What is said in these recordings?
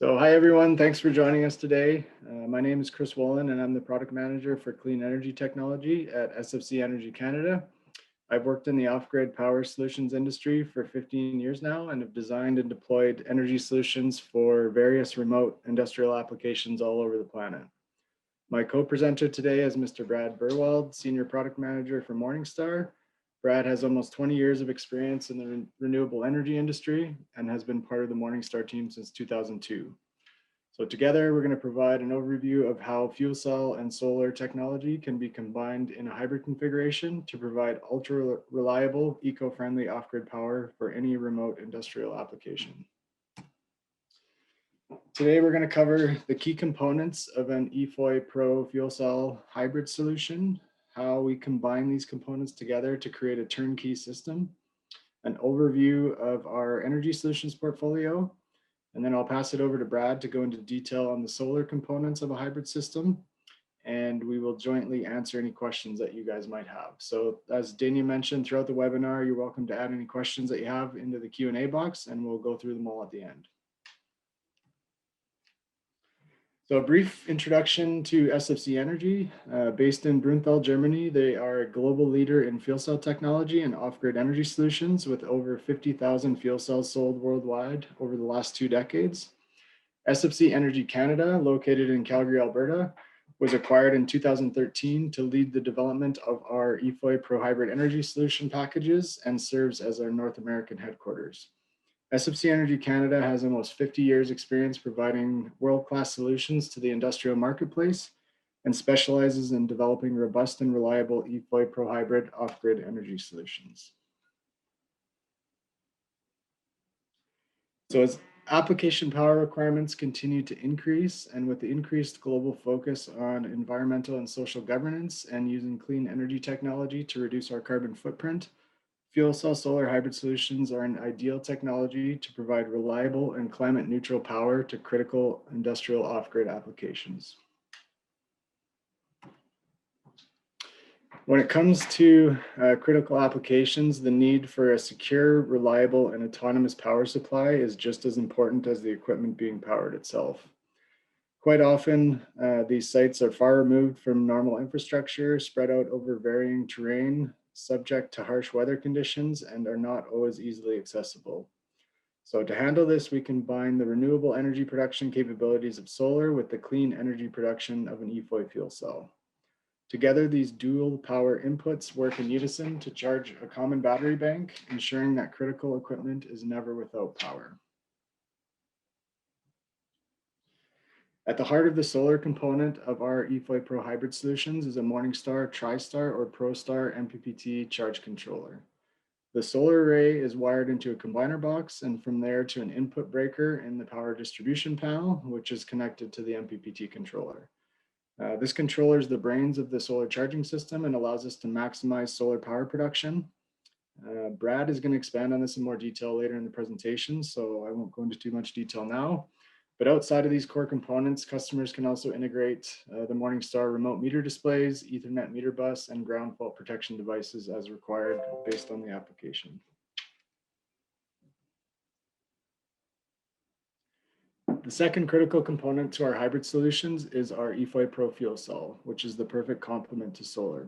So hi everyone, thanks for joining us today. My name is Chris Wollen and I'm the product manager for clean energy technology at SFC Energy Canada. I've worked in the off-grid power solutions industry for 15 years now and have designed and deployed energy solutions for various remote industrial applications all over the planet. My co-presenter today is Mr. Brad Burwald, Senior Product Manager for Morningstar. Brad has almost 20 years of experience in the renewable energy industry and has been part of the Morningstar team since 2002. So together, we're going to provide an overview of how fuel cell and solar technology can be combined in a hybrid configuration to provide ultra reliable, eco-friendly off-grid power for any remote industrial application. Today, we're going to cover the key components of an EFOY Pro fuel cell hybrid solution, how we combine these components together to create a turnkey system, an overview of our energy solutions portfolio, and then I'll pass it over to Brad to go into detail on the solar components of a hybrid system, and we will jointly answer any questions that you guys might have. So as Dania mentioned throughout the webinar, you're welcome to add any questions that you have into the Q&A box, and we'll go through them all at the end. So a brief introduction to SFC Energy. Based in Brunthal, Germany, they are a global leader in fuel cell technology and off-grid energy solutions with over 50,000 fuel cells sold worldwide over the last 2 decades. SFC Energy Canada, located in Calgary, Alberta, was acquired in 2013 to lead the development of our EFOY Pro Hybrid Energy Solution packages and serves as our North American headquarters. SFC Energy Canada has almost 50 years experience providing world-class solutions to the industrial marketplace and specializes in developing robust and reliable EFOY Pro Hybrid off-grid energy solutions. So as application power requirements continue to increase, and with the increased global focus on environmental and social governance and using clean energy technology to reduce our carbon footprint, fuel cell solar hybrid solutions are an ideal technology to provide reliable and climate neutral power to critical industrial off-grid applications. When it comes to critical applications, the need for a secure, reliable, and autonomous power supply is just as important as the equipment being powered itself. Quite often, these sites are far removed from normal infrastructure, spread out over varying terrain, subject to harsh weather conditions, and are not always easily accessible. So to handle this, we combine the renewable energy production capabilities of solar with the clean energy production of an EFOY fuel cell. Together, these dual power inputs work in unison to charge a common battery bank, ensuring that critical equipment is never without power. At the heart of the solar component of our EFOY Pro Hybrid Solutions is a Morningstar TriStar or ProStar MPPT charge controller. The solar array is wired into a combiner box and from there to an input breaker in the power distribution panel, which is connected to the MPPT controller. This controller is the brains of the solar charging system and allows us to maximize solar power production. Brad is going to expand on this in more detail later in the presentation, so I won't go into too much detail now. But outside of these core components, customers can also integrate the Morningstar remote meter displays, Ethernet meter bus, and ground fault protection devices as required based on the application. The second critical component to our hybrid solutions is our EFOY Pro fuel cell, which is the perfect complement to solar.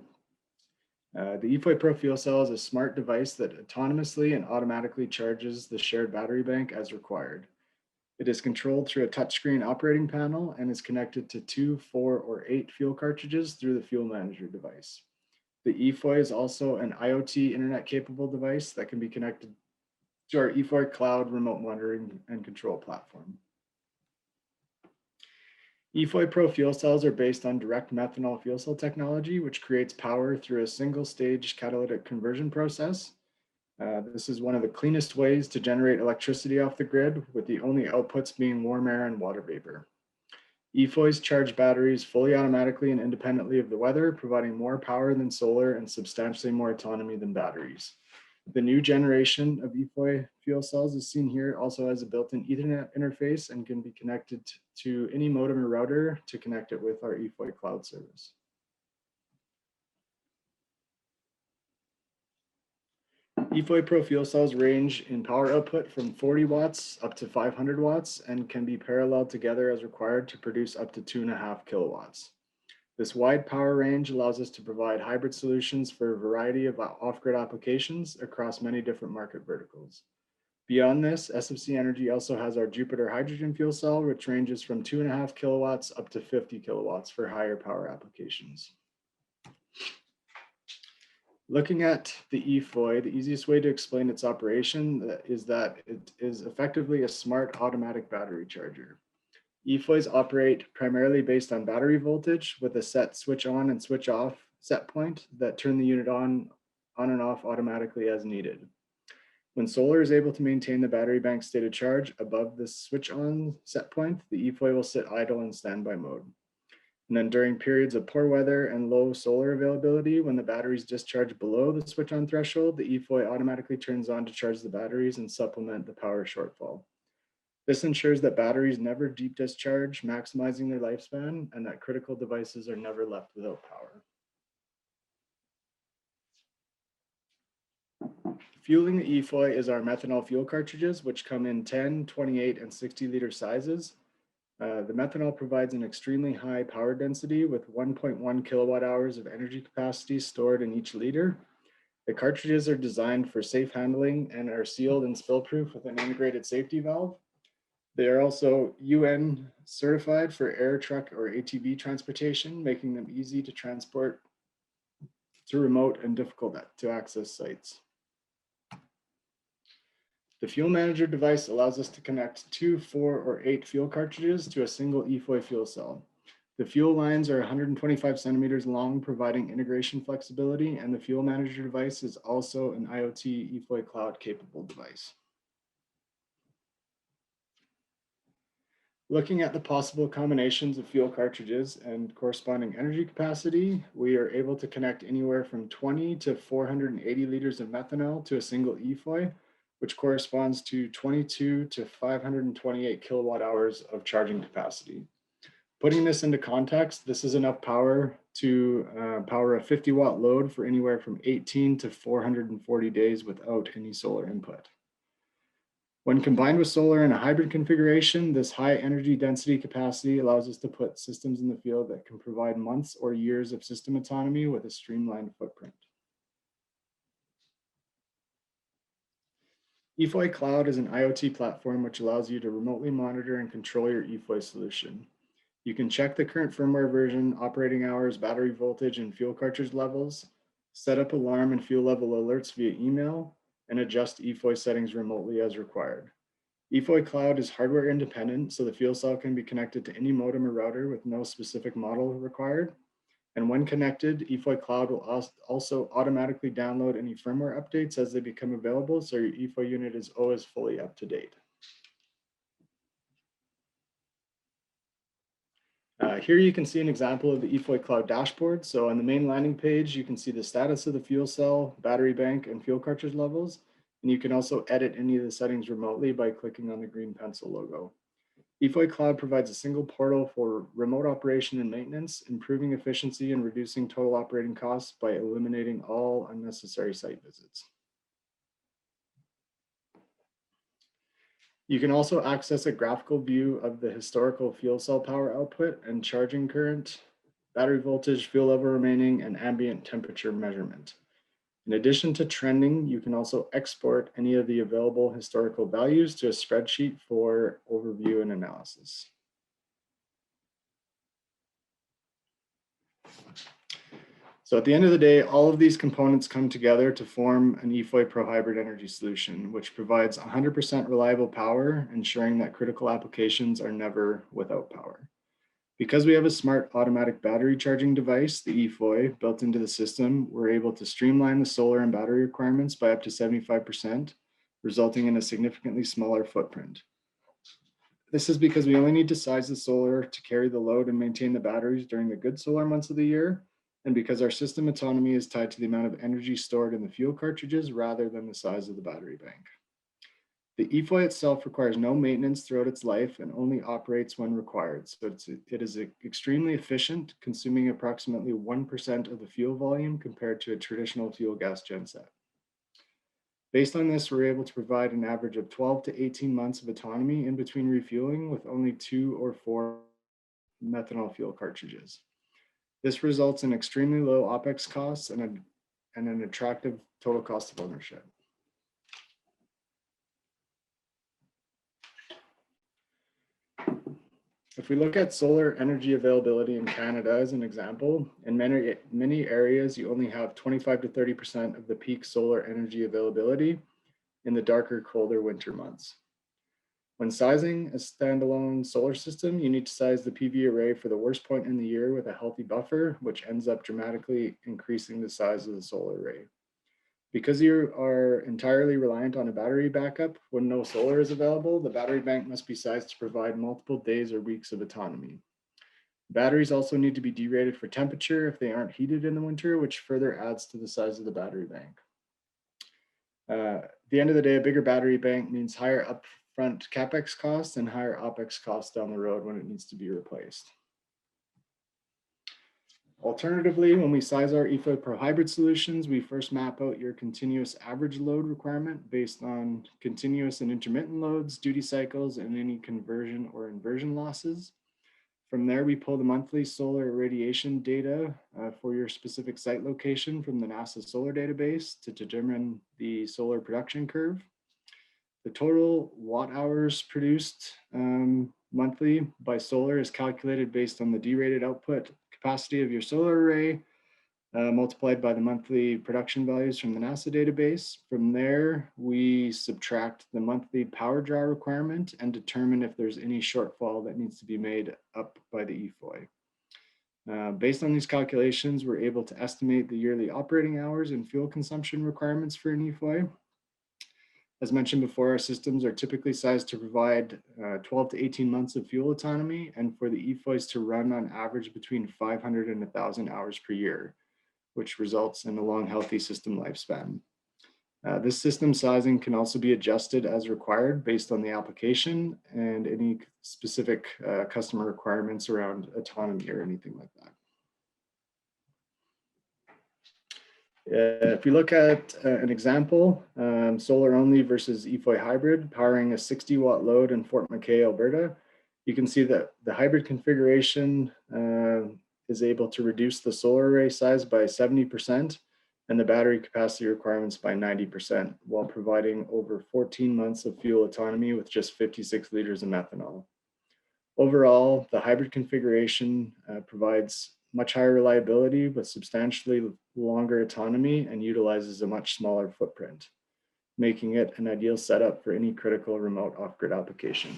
The EFOY Pro fuel cell is a smart device that autonomously and automatically charges the shared battery bank as required. It is controlled through a touchscreen operating panel and is connected to 2, 4, or 8 fuel cartridges through the fuel manager device. The EFOY is also an IoT internet-capable device that can be connected to our EFOY cloud remote monitoring and control platform. EFOY Pro fuel cells are based on direct methanol fuel cell technology, which creates power through a single-stage catalytic conversion process. This is one of the cleanest ways to generate electricity off the grid, with the only outputs being warm air and water vapor. EFOYs charge batteries fully automatically and independently of the weather, providing more power than solar and substantially more autonomy than batteries. The new generation of EFOY fuel cells is seen here also has a built-in Ethernet interface and can be connected to any modem or router to connect it with our EFOY cloud service. EFOY Pro fuel cells range in power output from 40 watts up to 500 watts and can be paralleled together as required to produce up to 2.5 kilowatts. This wide power range allows us to provide hybrid solutions for a variety of off-grid applications across many different market verticals. Beyond this, SFC Energy also has our Jupiter hydrogen fuel cell, which ranges from 2.5 kilowatts up to 50 kilowatts for higher power applications. Looking at the EFOY, the easiest way to explain its operation is that it is effectively a smart automatic battery charger. EFOYs operate primarily based on battery voltage with a set switch on and switch off set point that turn the unit on and off automatically as needed. When solar is able to maintain the battery bank state of charge above the switch on set point, the EFOY will sit idle in standby mode. And then during periods of poor weather and low solar availability, when the batteries discharge below the switch on threshold, the EFOY automatically turns on to charge the batteries and supplement the power shortfall. This ensures that batteries never deep discharge, maximizing their lifespan, and that critical devices are never left without power. Fueling the EFOY is our methanol fuel cartridges, which come in 10, 28, and 60-liter sizes. The methanol provides an extremely high power density with 1.1 kilowatt hours of energy capacity stored in each liter. The cartridges are designed for safe handling and are sealed and spill-proof with an integrated safety valve. They are also UN certified for air, truck, or ATV transportation, making them easy to transport to remote and difficult to access sites. The fuel manager device allows us to connect 2, 4, or 8 fuel cartridges to a single EFOY fuel cell. The fuel lines are 125 centimeters long, providing integration flexibility, and the fuel manager device is also an IoT EFOY cloud capable device. Looking at the possible combinations of fuel cartridges and corresponding energy capacity, we are able to connect anywhere from 20 to 480 liters of methanol to a single EFOY, which corresponds to 22 to 528 kilowatt hours of charging capacity. Putting this into context, this is enough power to power a 50-watt load for anywhere from 18 to 440 days without any solar input. When combined with solar in a hybrid configuration, this high energy density capacity allows us to put systems in the field that can provide months or years of system autonomy with a streamlined footprint. EFOY Cloud is an IoT platform which allows you to remotely monitor and control your EFOY solution. You can check the current firmware version, operating hours, battery voltage, and fuel cartridge levels, set up alarm and fuel level alerts via email, and adjust EFOY settings remotely as required. EFOY Cloud is hardware independent, so the fuel cell can be connected to any modem or router with no specific model required. And when connected, EFOY Cloud will also automatically download any firmware updates as they become available, so your EFOY unit is always fully up to date. Here you can see an example of the EFOY Cloud dashboard. So on the main landing page, you can see the status of the fuel cell, battery bank, and fuel cartridge levels. And you can also edit any of the settings remotely by clicking on the green pencil logo. EFOY Cloud provides a single portal for remote operation and maintenance, improving efficiency and reducing total operating costs by eliminating all unnecessary site visits. You can also access a graphical view of the historical fuel cell power output and charging current, battery voltage, fuel level remaining, and ambient temperature measurement. In addition to trending, you can also export any of the available historical values to a spreadsheet for overview and analysis. So at the end of the day, all of these components come together to form an EFOY Pro Hybrid Energy solution, which provides 100% reliable power, ensuring that critical applications are never without power. Because we have a smart automatic battery charging device, the EFOY, built into the system, we're able to streamline the solar and battery requirements by up to 75%, resulting in a significantly smaller footprint. This is because we only need to size the solar to carry the load and maintain the batteries during the good solar months of the year, and because our system autonomy is tied to the amount of energy stored in the fuel cartridges rather than the size of the battery bank. The EFOY itself requires no maintenance throughout its life and only operates when required. So it is extremely efficient, consuming approximately 1% of the fuel volume compared to a traditional fuel gas genset. Based on this, we're able to provide an average of 12 to 18 months of autonomy in between refueling with only 2 or 4 methanol fuel cartridges. This results in extremely low OPEX costs and an attractive total cost of ownership. If we look at solar energy availability in Canada as an example, in many areas, you only have 25 to 30% of the peak solar energy availability in the darker, colder winter months. When sizing a standalone solar system, you need to size the PV array for the worst point in the year with a healthy buffer, which ends up dramatically increasing the size of the solar array. Because you are entirely reliant on a battery backup, when no solar is available, the battery bank must be sized to provide multiple days or weeks of autonomy. Batteries also need to be derated for temperature if they aren't heated in the winter, which further adds to the size of the battery bank. At the end of the day, a bigger battery bank means higher upfront CapEx costs and higher OpEx costs down the road when it needs to be replaced. Alternatively, when we size our EFOY Pro hybrid solutions, we first map out your continuous average load requirement based on continuous and intermittent loads, duty cycles, and any conversion or inversion losses. From there, we pull the monthly solar irradiation data for your specific site location from the NASA solar database to determine the solar production curve. The total watt hours produced monthly by solar is calculated based on the derated output capacity of your solar array multiplied by the monthly production values from the NASA database. From there, we subtract the monthly power draw requirement and determine if there's any shortfall that needs to be made up by the EFOY. Based on these calculations, we're able to estimate the yearly operating hours and fuel consumption requirements for an EFOY. As mentioned before, our systems are typically sized to provide 12 to 18 months of fuel autonomy and for the EFOYs to run on average between 500 and 1,000 hours per year, which results in a long, healthy system lifespan. This system sizing can also be adjusted as required based on the application and any specific customer requirements around autonomy or anything like that. If we look at an example, solar only versus EFOY hybrid powering a 60-watt load in Fort McKay, Alberta, you can see that the hybrid configuration is able to reduce the solar array size by 70% and the battery capacity requirements by 90% while providing over 14 months of fuel autonomy with just 56 liters of methanol. Overall, the hybrid configuration provides much higher reliability with substantially longer autonomy and utilizes a much smaller footprint, making it an ideal setup for any critical remote off-grid application.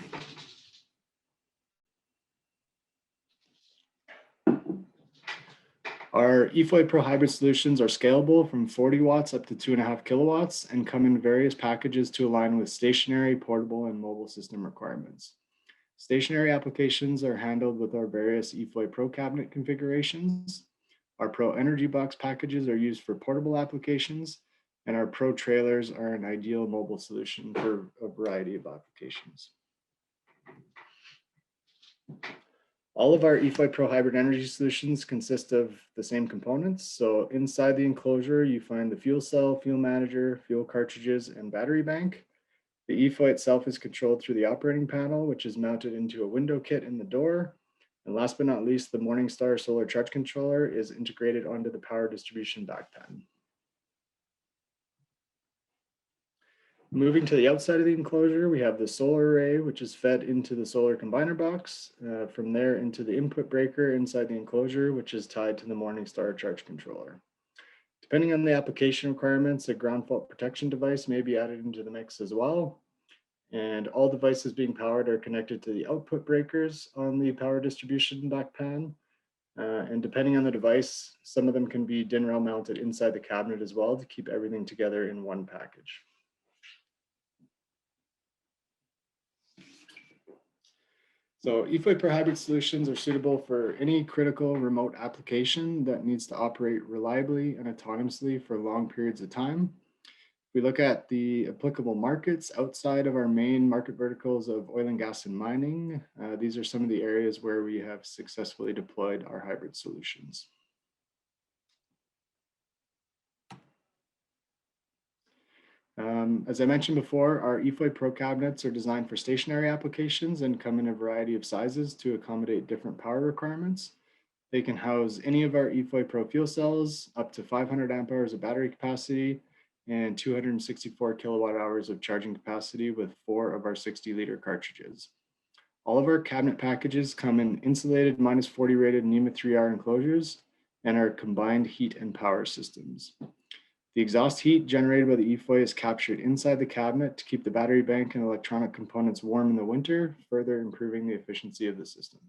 Our EFOY Pro hybrid solutions are scalable from 40 watts up to 2.5 kilowatts and come in various packages to align with stationary, portable, and mobile system requirements. Stationary applications are handled with our various EFOY Pro cabinet configurations. Our Pro Energy Box packages are used for portable applications, and our Pro trailers are an ideal mobile solution for a variety of applications. All of our EFOY Pro hybrid energy solutions consist of the same components. So inside the enclosure, you find the fuel cell, fuel manager, fuel cartridges, and battery bank. The EFOY itself is controlled through the operating panel, which is mounted into a window kit in the door. And last but not least, the Morningstar solar charge controller is integrated onto the power distribution backpan. Moving to the outside of the enclosure, we have the solar array, which is fed into the solar combiner box. From there into the input breaker inside the enclosure, which is tied to the Morningstar charge controller. Depending on the application requirements, a ground fault protection device may be added into the mix as well. And all devices being powered are connected to the output breakers on the power distribution backpan. And depending on the device, some of them can be DIN rail mounted inside the cabinet as well to keep everything together in one package. So EFOY Pro hybrid solutions are suitable for any critical remote application that needs to operate reliably and autonomously for long periods of time. If we look at the applicable markets outside of our main market verticals of oil and gas and mining, these are some of the areas where we have successfully deployed our hybrid solutions. As I mentioned before, our eFoy Pro cabinets are designed for stationary applications and come in a variety of sizes to accommodate different power requirements. They can house any of our eFoy Pro fuel cells, up to 500 amp hours of battery capacity, and 264 kilowatt hours of charging capacity with 4 of our 60-liter cartridges. All of our cabinet packages come in insulated -40 rated NEMA 3R enclosures and are combined heat and power systems. The exhaust heat generated by the eFoy is captured inside the cabinet to keep the battery bank and electronic components warm in the winter, further improving the efficiency of the system.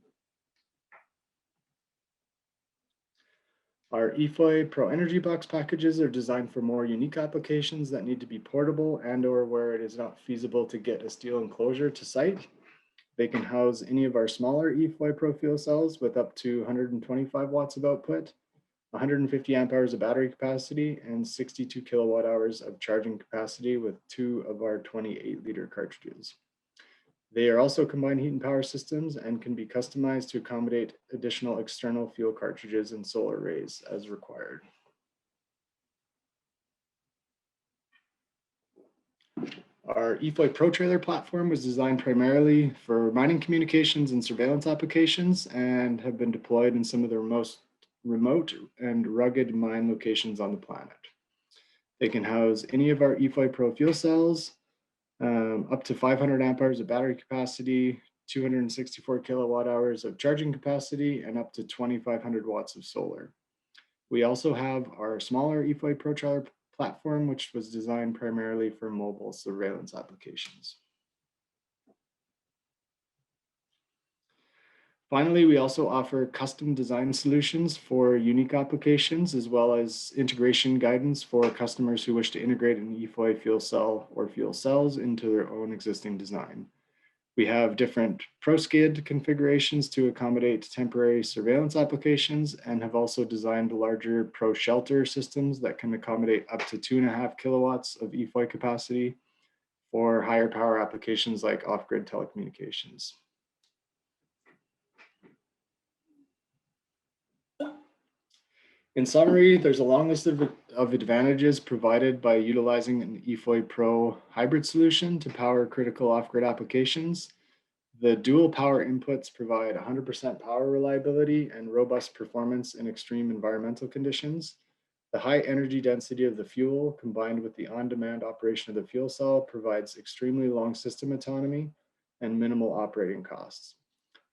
Our eFoy Pro Energy Box packages are designed for more unique applications that need to be portable and/or where it is not feasible to get a steel enclosure to site. They can house any of our smaller eFoy Pro fuel cells with up to 125 watts of output, 150 amp hours of battery capacity, and 62 kilowatt hours of charging capacity with 2 of our 28-liter cartridges. They are also combined heat and power systems and can be customized to accommodate additional external fuel cartridges and solar arrays as required. Our eFoy Pro Trailer platform was designed primarily for mining communications and surveillance applications and have been deployed in some of the most remote and rugged mine locations on the planet. They can house any of our eFoy Pro fuel cells, up to 500 amp hours of battery capacity, 264 kilowatt hours of charging capacity, and up to 2,500 watts of solar. We also have our smaller eFoy Pro Trailer platform, which was designed primarily for mobile surveillance applications. Finally, we also offer custom design solutions for unique applications, as well as integration guidance for customers who wish to integrate an eFoy fuel cell or fuel cells into their own existing design. We have different ProSkid configurations to accommodate temporary surveillance applications and have also designed larger Pro Shelter systems that can accommodate up to 2.5 kilowatts of eFoy capacity for higher power applications like off-grid telecommunications. In summary, there's a long list of advantages provided by utilizing an eFoy Pro hybrid solution to power critical off-grid applications. The dual power inputs provide 100% power reliability and robust performance in extreme environmental conditions. The high energy density of the fuel combined with the on-demand operation of the fuel cell provides extremely long system autonomy and minimal operating costs.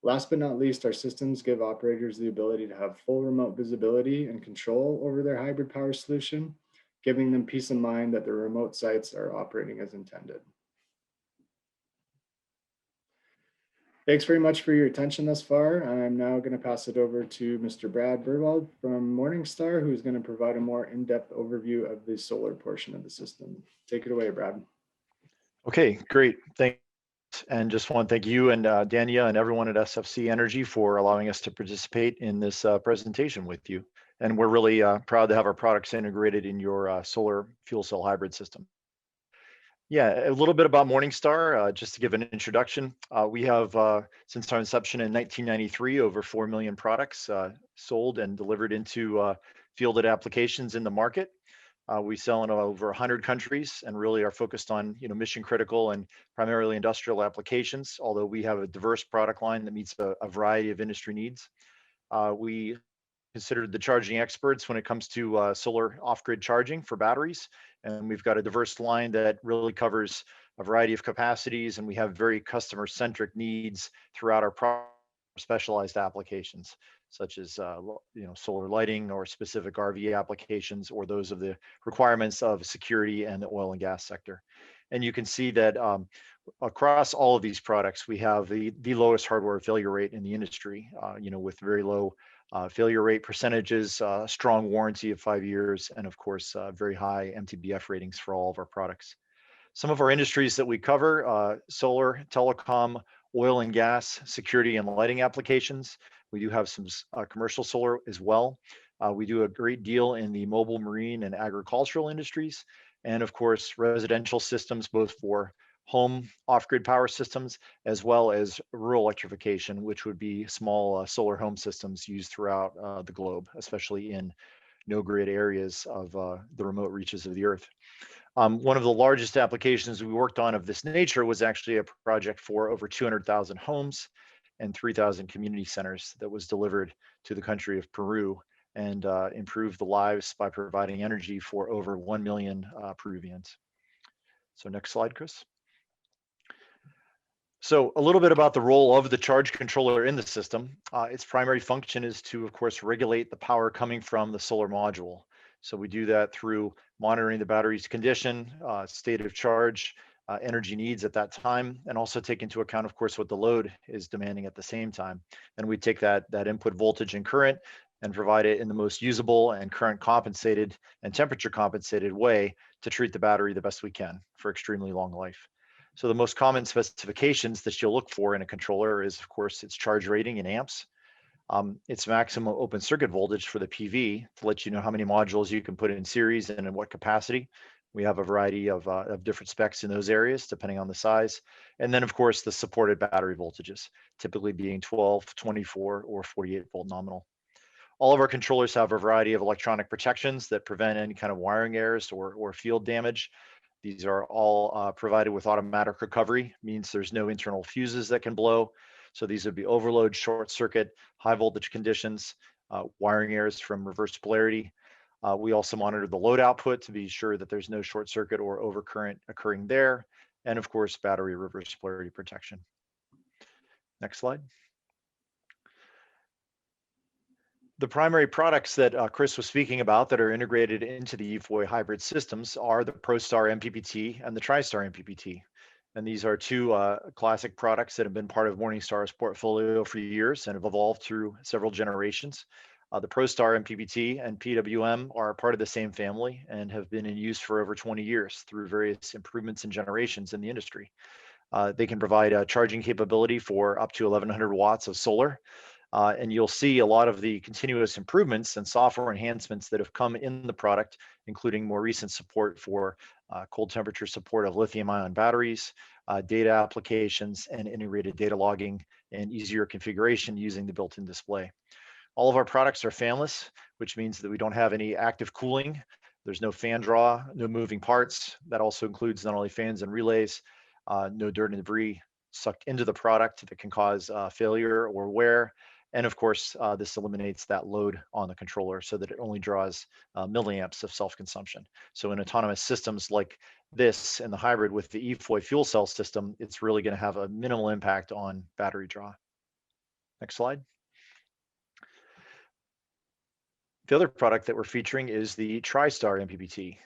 Last but not least, our systems give operators the ability to have full remote visibility and control over their hybrid power solution, giving them peace of mind that their remote sites are operating as intended. Thanks very much for your attention thus far. I'm now going to pass it over to Mr. Brad Burwald from Morningstar, who's going to provide a more in-depth overview of the solar portion of the system. Take it away, Brad. Okay, great. Thanks. And just want to thank you and Dania and everyone at SFC Energy for allowing us to participate in this presentation with you. And we're really proud to have our products integrated in your solar fuel cell hybrid system. Yeah, a little bit about Morningstar, just to give an introduction. We have, since our inception in 1993, over 4 million products sold and delivered into fielded applications in the market. We sell in over 100 countries and really are focused on mission critical and primarily industrial applications, although we have a diverse product line that meets a variety of industry needs. We considered the charging experts when it comes to solar off-grid charging for batteries. And we've got a diverse line that really covers a variety of capacities, and we have very customer-centric needs throughout our specialized applications, such as solar lighting or specific RV applications, or those of the requirements of security and the oil and gas sector. And you can see that across all of these products, we have the lowest hardware failure rate in the industry, with very low failure rate percentages, strong warranty of 5 years, and of course, very high MTBF ratings for all of our products. Some of our industries that we cover, solar, telecom, oil and gas, security and lighting applications. We do have some commercial solar as well. We do a great deal in the mobile, marine, and agricultural industries. And of course, residential systems, both for home off-grid power systems, as well as rural electrification, which would be small solar home systems used throughout the globe, especially in no-grid areas of the remote reaches of the Earth. One of the largest applications we worked on of this nature was actually a project for over 200,000 homes and 3,000 community centers that was delivered to the country of Peru and improved the lives by providing energy for over 1 million Peruvians. So next slide, Chris. So a little bit about the role of the charge controller in the system. Its primary function is to, of course, regulate the power coming from the solar module. So we do that through monitoring the battery's condition, state of charge, energy needs at that time, and also take into account, of course, what the load is demanding at the same time. And we take that input voltage and current and provide it in the most usable and current compensated and temperature compensated way to treat the battery the best we can for extremely long life. So the most common specifications that you'll look for in a controller is, of course, its charge rating in amps, its maximum open circuit voltage for the PV to let you know how many modules you can put in series and in what capacity. We have a variety of different specs in those areas, depending on the size. And then, of course, the supported battery voltages, typically being 12, 24, or 48 volt nominal. All of our controllers have a variety of electronic protections that prevent any kind of wiring errors or field damage. These are all provided with automatic recovery, means there's no internal fuses that can blow. So these would be overload, short circuit, high voltage conditions, wiring errors from reverse polarity. We also monitor the load output to be sure that there's no short circuit or overcurrent occurring there. And of course, battery reverse polarity protection. Next slide. The primary products that Chris was speaking about that are integrated into the EFOY hybrid systems are the ProStar MPPT and the TriStar MPPT. And these are two classic products that have been part of Morningstar's portfolio for years and have evolved through several generations. The ProStar MPPT and PWM are part of the same family and have been in use for over 20 years through various improvements and generations in the industry. They can provide a charging capability for up to 1,100 watts of solar. And you'll see a lot of the continuous improvements and software enhancements that have come in the product, including more recent support for cold temperature support of lithium-ion batteries, data applications, and integrated data logging and easier configuration using the built-in display. All of our products are fanless, which means that we don't have any active cooling. There's no fan draw, no moving parts. That also includes not only fans and relays, no dirt and debris sucked into the product that can cause failure or wear. And of course, this eliminates that load on the controller so that it only draws milliamps of self-consumption. So in autonomous systems like this and the hybrid with the EFOY fuel cell system, it's really going to have a minimal impact on battery draw. Next slide. The other product that we're featuring is the TriStar MPPT.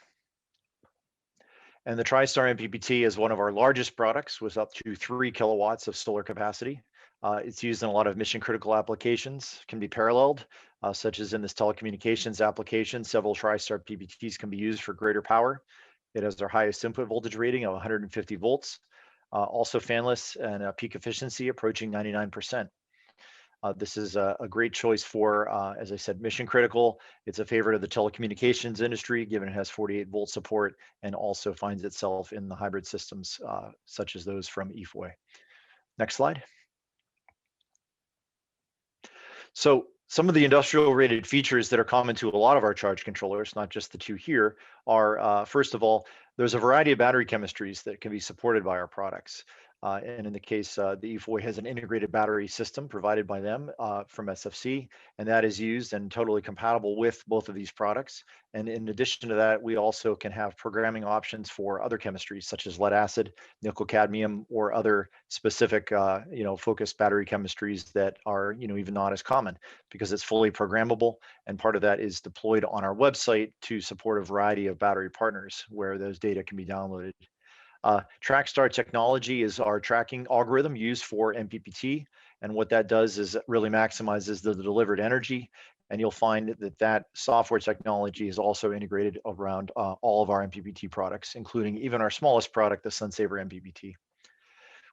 And the TriStar MPPT is one of our largest products with up to 3 kilowatts of solar capacity. It's used in a lot of mission critical applications, can be paralleled, such as in this telecommunications application. Several TriStar PPTs can be used for greater power. It has our highest input voltage rating of 150 volts, also fanless and a peak efficiency approaching 99%. This is a great choice for, as I said, mission critical. It's a favorite of the telecommunications industry, given it has 48 volt support and also finds itself in the hybrid systems, such as those from EFOY. Next slide. So some of the industrial rated features that are common to a lot of our charge controllers, not just the two here, are first of all, there's a variety of battery chemistries that can be supported by our products. And in the case, the EFOY has an integrated battery system provided by them from SFC, and that is used and totally compatible with both of these products. And in addition to that, we also can have programming options for other chemistries such as lead acid, nickel cadmium, or other specific, focused battery chemistries that are, even not as common because it's fully programmable. And part of that is deployed on our website to support a variety of battery partners where those data can be downloaded. TrackStar technology is our tracking algorithm used for MPPT. And what that does is it really maximizes the delivered energy. And you'll find that software technology is also integrated around all of our MPPT products, including even our smallest product, the SunSaver MPPT.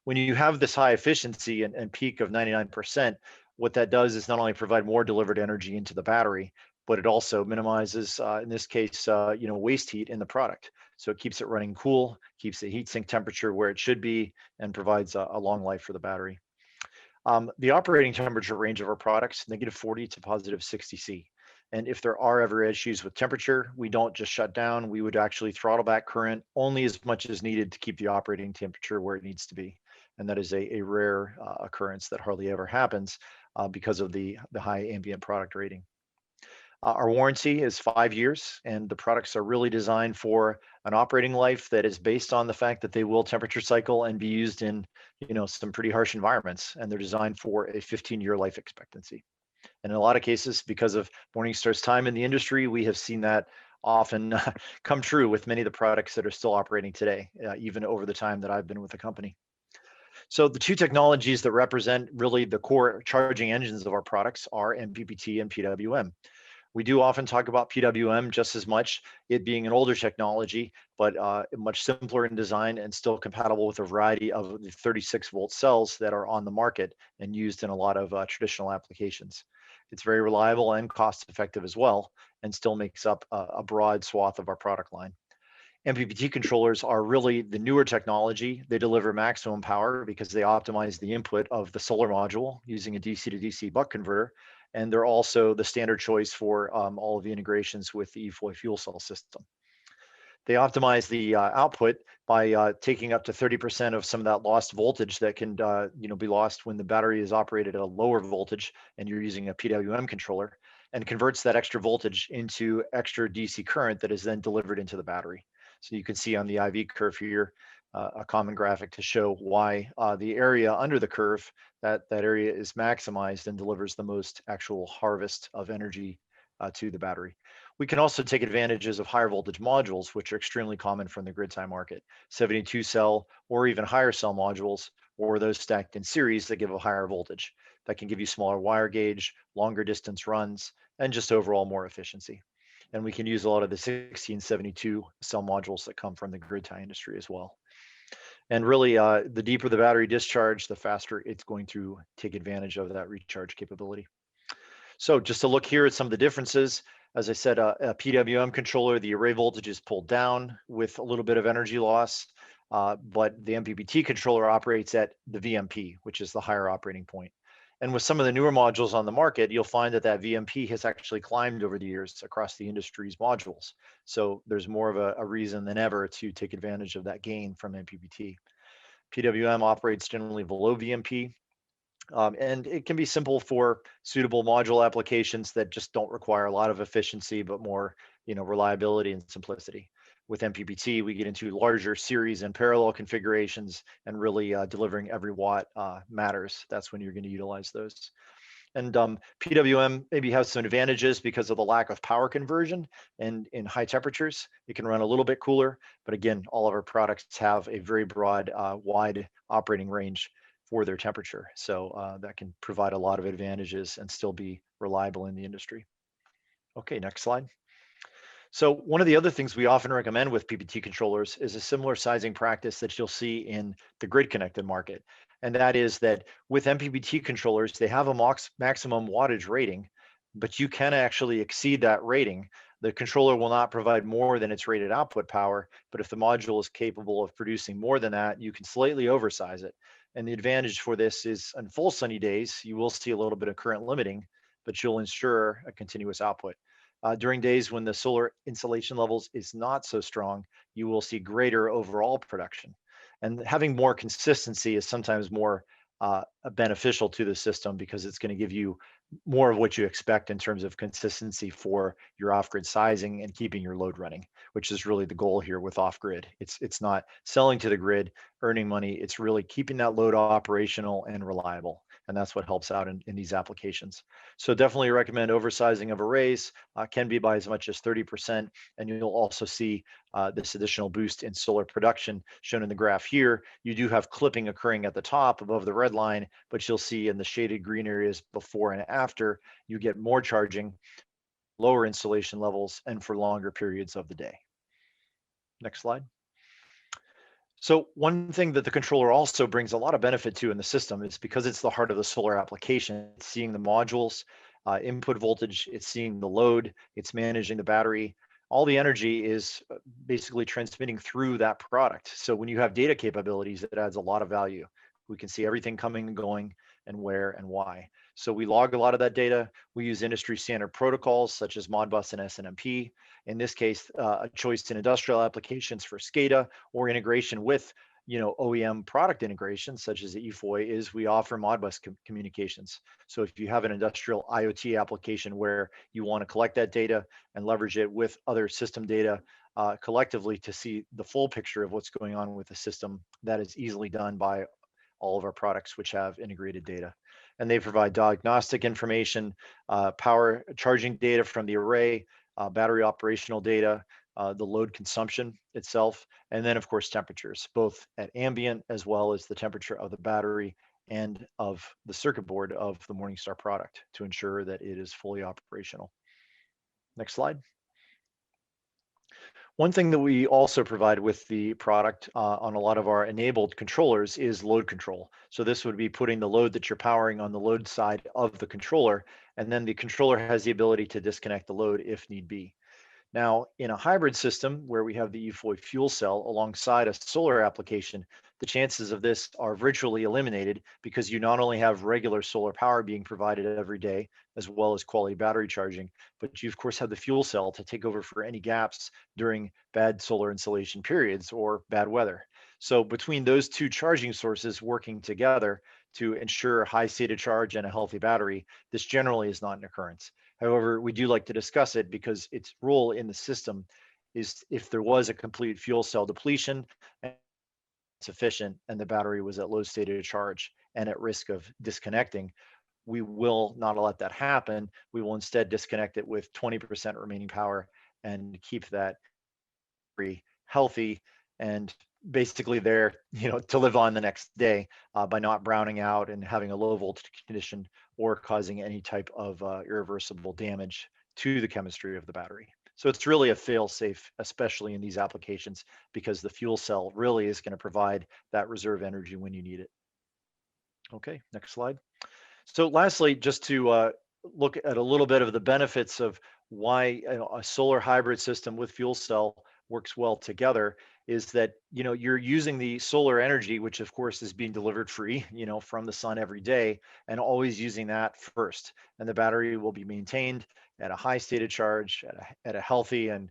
When you have this high efficiency and peak of 99%, what that does is not only provide more delivered energy into the battery, but it also minimizes, in this case, waste heat in the product. So it keeps it running cool, keeps the heat sink temperature where it should be, and provides a long life for the battery. The operating temperature range of our products, -40 to +60 C. And if there are ever issues with temperature, we don't just shut down. We would actually throttle back current only as much as needed to keep the operating temperature where it needs to be. And that is a rare occurrence that hardly ever happens because of the high ambient product rating. Our warranty is 5 years, and the products are really designed for an operating life that is based on the fact that they will temperature cycle and be used in, some pretty harsh environments. And they're designed for a 15-year life expectancy. And in a lot of cases, because of Morningstar's time in the industry, we have seen that often come true with many of the products that are still operating today, even over the time that I've been with the company. So the two technologies that represent really the core charging engines of our products are MPPT and PWM. We do often talk about PWM just as much, it being an older technology, but much simpler in design and still compatible with a variety of the 36-volt cells that are on the market and used in a lot of traditional applications. It's very reliable and cost effective as well, and still makes up a broad swath of our product line. MPPT controllers are really the newer technology. They deliver maximum power because they optimize the input of the solar module using a DC to DC buck converter. And they're also the standard choice for all of the integrations with the EFOY fuel cell system. They optimize the output by taking up to 30% of some of that lost voltage that can be lost when the battery is operated at a lower voltage and you're using a PWM controller, and converts that extra voltage into extra DC current that is then delivered into the battery. So you can see on the IV curve here, a common graphic to show why the area under the curve, that area is maximized and delivers the most actual harvest of energy to the battery. We can also take advantages of higher voltage modules, which are extremely common from the grid tie market, 72 cell or even higher cell modules, or those stacked in series that give a higher voltage. That can give you smaller wire gauge, longer distance runs, and just overall more efficiency. And we can use a lot of the 1672 cell modules that come from the grid tie industry as well. And really, the deeper the battery discharge, the faster it's going to take advantage of that recharge capability. So just to look here at some of the differences, as I said, a PWM controller, the array voltage is pulled down with a little bit of energy loss, but the MPPT controller operates at the VMP, which is the higher operating point. And with some of the newer modules on the market, you'll find that VMP has actually climbed over the years across the industry's modules. So there's more of a reason than ever to take advantage of that gain from MPPT. PWM operates generally below VMP, and it can be simple for suitable module applications that just don't require a lot of efficiency, but more, reliability and simplicity. With MPPT, we get into larger series and parallel configurations, and really delivering every watt matters. That's when you're going to utilize those. And PWM maybe has some advantages because of the lack of power conversion, and in high temperatures, it can run a little bit cooler. But again, all of our products have a very broad, wide operating range for their temperature. So that can provide a lot of advantages and still be reliable in the industry. Okay, next slide. So one of the other things we often recommend with PPT controllers is a similar sizing practice that you'll see in the grid connected market. And that is that with MPPT controllers, they have a maximum wattage rating, but you can actually exceed that rating. The controller will not provide more than its rated output power, but if the module is capable of producing more than that, you can slightly oversize it. And the advantage for this is on full sunny days, you will see a little bit of current limiting, but you'll ensure a continuous output. During days when the solar insolation levels is not so strong, you will see greater overall production. And having more consistency is sometimes more beneficial to the system because it's going to give you more of what you expect in terms of consistency for your off-grid sizing and keeping your load running, which is really the goal here with off-grid. It's not selling to the grid, earning money. It's really keeping that load operational and reliable. And that's what helps out in these applications. So definitely recommend oversizing of arrays, can be by as much as 30%. And you'll also see this additional boost in solar production shown in the graph here. You do have clipping occurring at the top above the red line, but you'll see in the shaded green areas before and after, you get more charging, lower installation levels, and for longer periods of the day. Next slide. So one thing that the controller also brings a lot of benefit to in the system is because it's the heart of the solar application, it's seeing the modules, input voltage, it's seeing the load, it's managing the battery. All the energy is basically transmitting through that product. So when you have data capabilities, it adds a lot of value. We can see everything coming and going. and where and why. So we log a lot of that data. We use industry standard protocols such as Modbus and SNMP. In this case, a choice in industrial applications for SCADA or integration with OEM product integration, such as the EFOI, is we offer Modbus communications. So if you have an industrial IoT application where you want to collect that data and leverage it with other system data collectively to see the full picture of what's going on with the system, that is easily done by all of our products which have integrated data. And they provide diagnostic information, power charging data from the array, battery operational data, the load consumption itself, and then of course temperatures, both at ambient as well as the temperature of the battery and of the circuit board of the Morningstar product to ensure that it is fully operational. Next slide. One thing that we also provide with the product on a lot of our enabled controllers is load control. So this would be putting the load that you're powering on the load side of the controller, and then the controller has the ability to disconnect the load if need be. Now, in a hybrid system where we have the EFOI fuel cell alongside a solar application, the chances of this are virtually eliminated because you not only have regular solar power being provided every day, as well as quality battery charging, but you of course have the fuel cell to take over for any gaps during bad solar installation periods or bad weather. So between those two charging sources working together to ensure high state of charge and a healthy battery, this generally is not an occurrence. However, we do like to discuss it because its role in the system is if there was a complete fuel cell depletion and sufficient and the battery was at low state of charge and at risk of disconnecting, we will not let that happen. We will instead disconnect it with 20% remaining power and keep that battery healthy and basically there, to live on the next day by not browning out and having a low voltage condition or causing any type of irreversible damage to the chemistry of the battery. So it's really a fail-safe, especially in these applications, because the fuel cell really is going to provide that reserve energy when you need it. Okay, next slide. So lastly, just to look at a little bit of the benefits of why a solar hybrid system with fuel cell works well together is that you're using the solar energy, which of course is being delivered free from the sun every day, and always using that first, and the battery will be maintained at a high state of charge, at a healthy and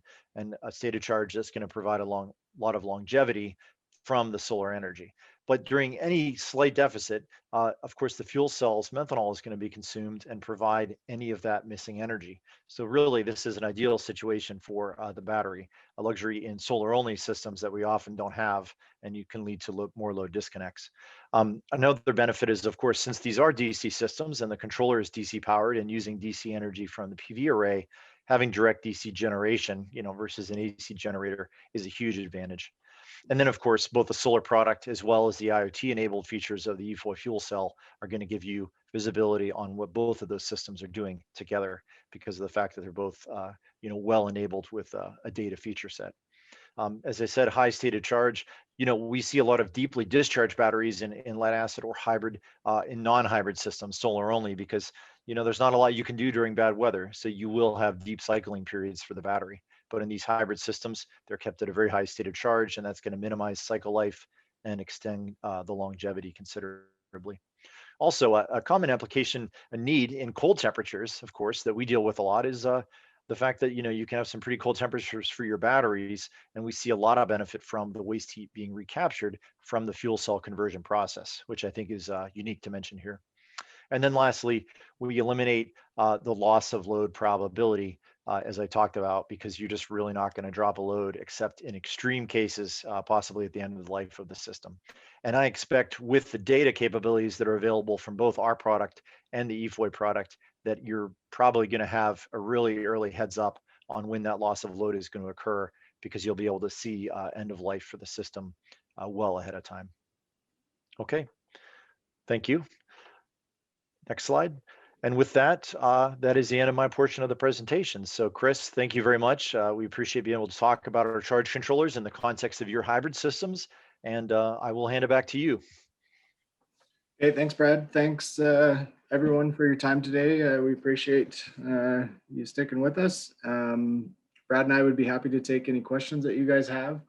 a state of charge that's going to provide a lot of longevity from the solar energy. But during any slight deficit, of course, the fuel cell's methanol is going to be consumed and provide any of that missing energy. So really, this is an ideal situation for the battery, a luxury in solar-only systems that we often don't have, and you can lead to more load disconnects. Another benefit is, of course, since these are DC systems and the controller is DC powered and using DC energy from the PV array, having direct DC generation, versus an AC generator is a huge advantage. And then, of course, both the solar product as well as the IoT-enabled features of the EFOI fuel cell are going to give you visibility on what both of those systems are doing together because of the fact that they're both, well enabled with a data feature set. As I said, high state of charge. We see a lot of deeply discharged batteries in lead acid or hybrid, in non-hybrid systems, solar only, because there's not a lot you can do during bad weather. So you will have deep cycling periods for the battery. But in these hybrid systems, they're kept at a very high state of charge, and that's going to minimize cycle life and extend the longevity considerably. Also, a common application, a need in cold temperatures, of course, that we deal with a lot is the fact that you can have some pretty cold temperatures for your batteries, and we see a lot of benefit from the waste heat being recaptured from the fuel cell conversion process, which I think is unique to mention here. And then lastly, we eliminate the loss of load probability, as I talked about, because you're just really not going to drop a load except in extreme cases, possibly at the end of the life of the system. And I expect with the data capabilities that are available from both our product and the EFOI product, that you're probably going to have a really early heads up on when that loss of load is going to occur, because you'll be able to see end of life for the system well ahead of time. Okay, thank you. Next slide. And with that, that is the end of my portion of the presentation. So Chris, thank you very much. We appreciate being able to talk about our charge controllers in the context of your hybrid systems. And I will hand it back to you. Hey, thanks, Brad. Thanks, everyone, for your time today. We appreciate you sticking with us. Brad and I would be happy to take any questions that you guys have.